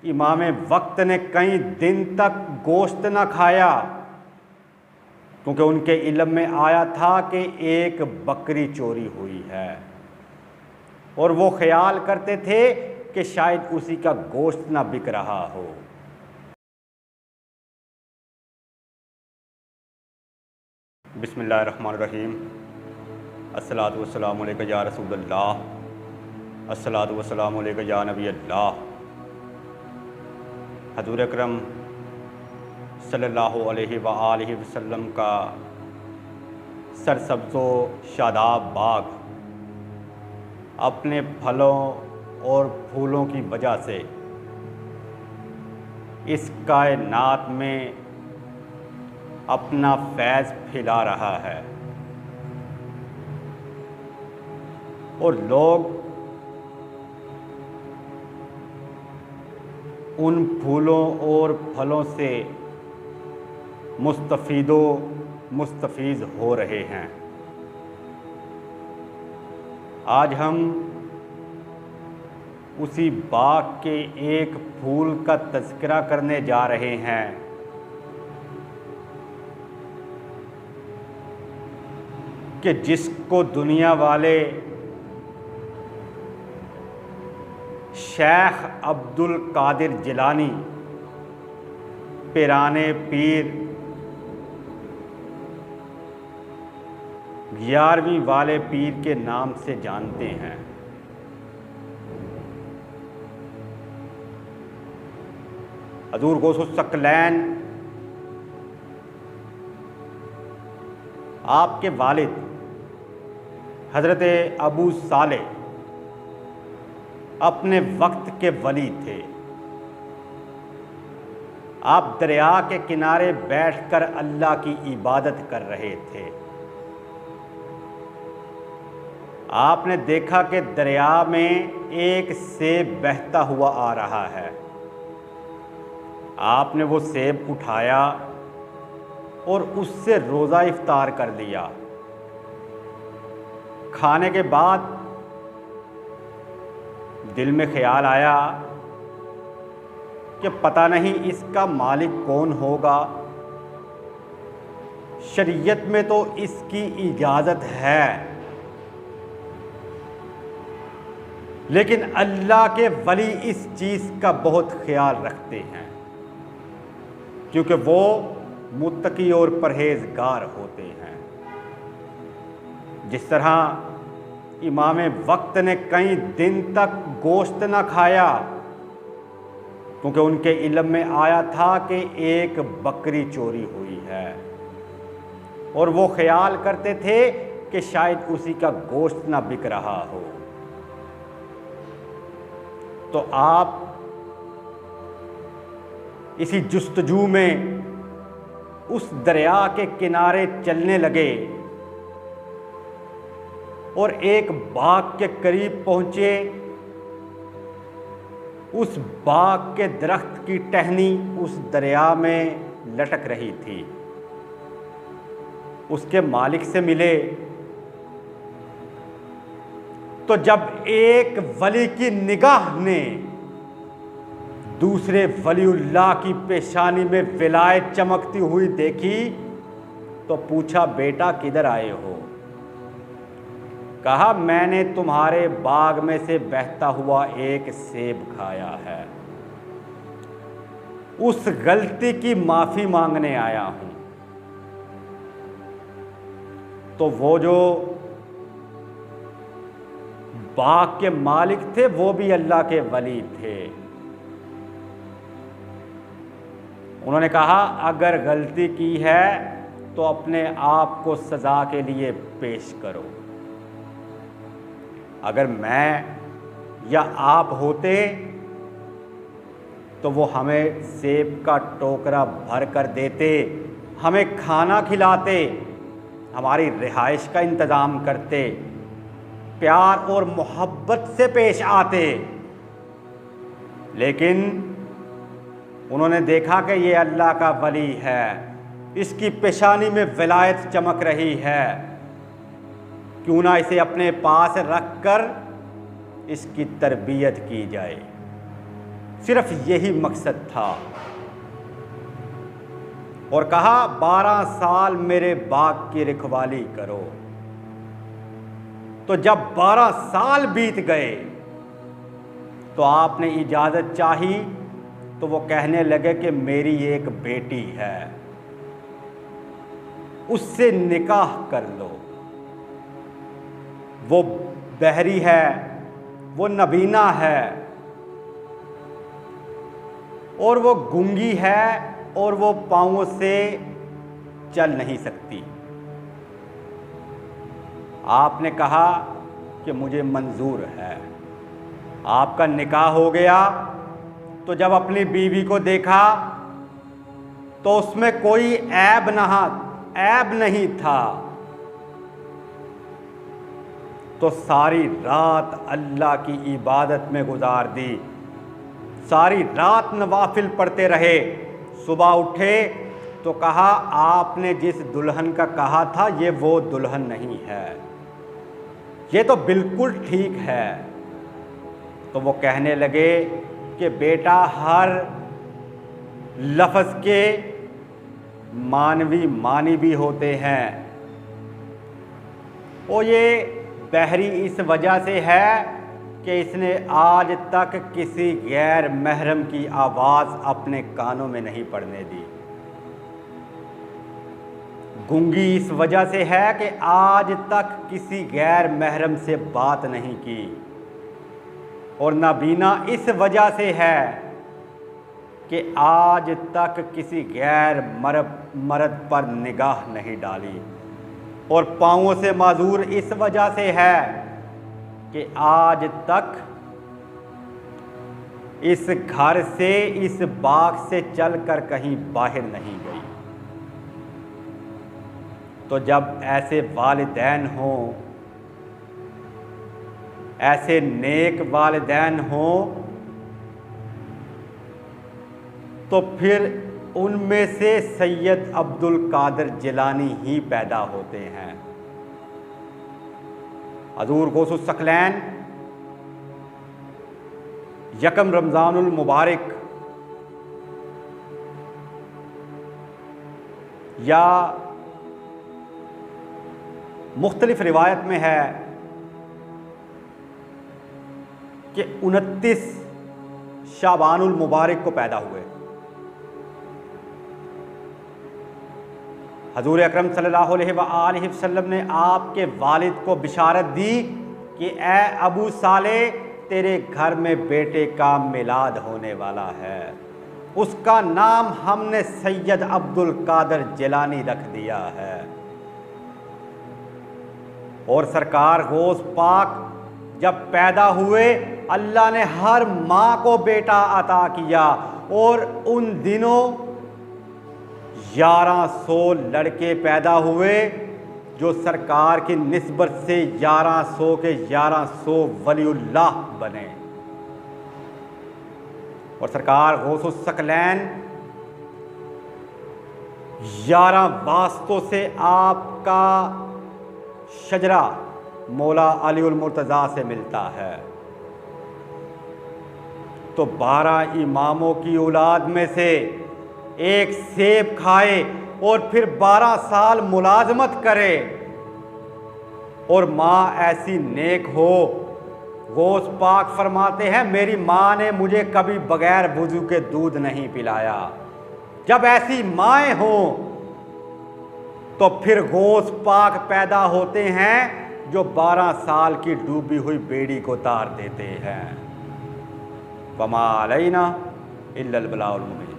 इमाम वक्त ने कई दिन तक गोश्त न खाया, क्योंकि उनके इल्म में आया था कि एक बकरी चोरी हुई है, और वो ख्याल करते थे कि शायद उसी का गोश्त ना बिक रहा हो। बिस्मिल्लाहिर्रहमानिर्रहीम। अस्सलातु वस्सलामु अलैका या रसूलल्लाह, अस्सलातु वस्सलामु अलैका या नबी अल्लाह। हज़ूर अकरम सल्लल्लाहु अलैहि व आलिहि वसल्लम का सरसब्ज़ो शादाब बाग अपने फलों और फूलों की वजह से इस कायनात में अपना फैज़ फैला रहा है, और लोग उन फूलों और फलों से मुस्तफ़ीज़ हो रहे हैं। आज हम उसी बाग के एक फूल का तज़किरा करने जा रहे हैं कि जिसको दुनिया वाले शेख अब्दुल कादिर जिलानी पिराने पीर 11वीं वाले पीर के नाम से जानते हैं। हज़ूर गौसुस सकलैन आपके वालिद हज़रत अबू सालेह अपने वक्त के वली थे। आप दरिया के किनारे बैठकर अल्लाह की इबादत कर रहे थे। आपने देखा कि दरिया में एक सेब बहता हुआ आ रहा है। आपने वो सेब उठाया और उससे रोज़ा इफ्तार कर लिया। खाने के बाद दिल में ख्याल आया कि पता नहीं इसका मालिक कौन होगा। शरीयत में तो इसकी इजाज़त है, लेकिन अल्लाह के वली इस चीज़ का बहुत ख्याल रखते हैं, क्योंकि वो मुत्तकी और परहेज़गार होते हैं। जिस तरह इमाम वक्त ने कई दिन तक गोश्त न खाया, क्योंकि उनके इल्म में आया था कि एक बकरी चोरी हुई है, और वो ख्याल करते थे कि शायद उसी का गोश्त ना बिक रहा हो। तो आप इसी जुस्तजू में उस दरिया के किनारे चलने लगे और एक बाग के करीब पहुंचे। उस बाग के दरख्त की टहनी उस दरिया में लटक रही थी। उसके मालिक से मिले तो जब एक वली की निगाह ने दूसरे वलीउल्लाह की पेशानी में विलायत चमकती हुई देखी तो पूछा, बेटा किधर आए हो? कहा, मैंने तुम्हारे बाग में से बहता हुआ एक सेब खाया है, उस गलती की माफ़ी मांगने आया हूं। तो वो जो बाग के मालिक थे वो भी अल्लाह के वली थे। उन्होंने कहा, अगर गलती की है तो अपने आप को सज़ा के लिए पेश करो। अगर मैं या आप होते तो वो हमें सेब का टोकरा भर कर देते, हमें खाना खिलाते, हमारी रिहाइश का इंतज़ाम करते, प्यार और मोहब्बत से पेश आते। लेकिन उन्होंने देखा कि ये अल्लाह का वली है, इसकी पेशानी में विलायत चमक रही है, क्यों ना इसे अपने पास रख कर इसकी तरबियत की जाए, सिर्फ यही मकसद था। और कहा 12 साल मेरे बाग की रखवाली करो। तो जब 12 साल बीत गए तो आपने इजाज़त चाही, तो वो कहने लगे कि मेरी एक बेटी है, उससे निकाह कर लो। वो बहरी है, वो नबीना है, और वो गूंगी है, और वो पांवों से चल नहीं सकती। आपने कहा कि मुझे मंजूर है। आपका निकाह हो गया। तो जब अपनी बीवी को देखा तो उसमें कोई ऐब नहीं था। तो सारी रात अल्लाह की इबादत में गुजार दी, सारी रात नवाफिल पढ़ते रहे। सुबह उठे तो कहा आपने जिस दुल्हन का कहा था ये वो दुल्हन नहीं है, ये तो बिल्कुल ठीक है। तो वो कहने लगे कि बेटा हर लफ्ज़ के मानी भी होते हैं, और ये बहरी इस वजह से है कि इसने आज तक किसी गैर महरम की आवाज़ अपने कानों में नहीं पड़ने दी। गूंगी इस वजह से है कि आज तक किसी गैर महरम से बात नहीं की, और नाबीना इस वजह से है कि आज तक किसी गैर मर्द पर निगाह नहीं डाली, और पाँवों से माजूर इस वजह से है कि आज तक इस घर से, इस बाग से चलकर कहीं बाहर नहीं गई। तो जब ऐसे वालिदैन हों, ऐसे नेक वालिदैन हों, तो फिर उनमें से सैयद अब्दुल कादिर जिलानी ही पैदा होते हैं। हजूर गौसुल सकलैन यकम रमज़ानुल मुबारक या मुख्तलिफ रिवायत में है कि 29 शाबानुल मुबारक को पैदा हुए। हजूर अकरम सल्लल्लाहु अलैहि वसल्लम ने आपके वालिद को बिशारत दी कि ए अबू साले, तेरे घर में बेटे का मिलाद होने वाला है, उसका नाम हमने सैयद अब्दुल कादिर जिलानी रख दिया है। और सरकार गौस पाक जब पैदा हुए, अल्लाह ने हर माँ को बेटा अता किया, और उन दिनों 1100 लड़के पैदा हुए, जो सरकार की निस्बत से 1100 के 1100 वलीउल्लाह बने। और सरकार गौसुल सकलैन 11 वास्तों से आपका शजरा मौला अलीउल मुर्तज़ा से मिलता है। तो 12 इमामों की औलाद में से एक सेब खाए और फिर 12 साल मुलाजमत करे, और माँ ऐसी नेक हो, गौस पाक फरमाते हैं मेरी माँ ने मुझे कभी बगैर वुज़ू के दूध नहीं पिलाया। जब ऐसी माएँ हों तो फिर गौस पाक पैदा होते हैं जो 12 साल की डूबी हुई बेड़ी को तार देते हैं। वमा अलैना इल्लल बलाउल मुबीन।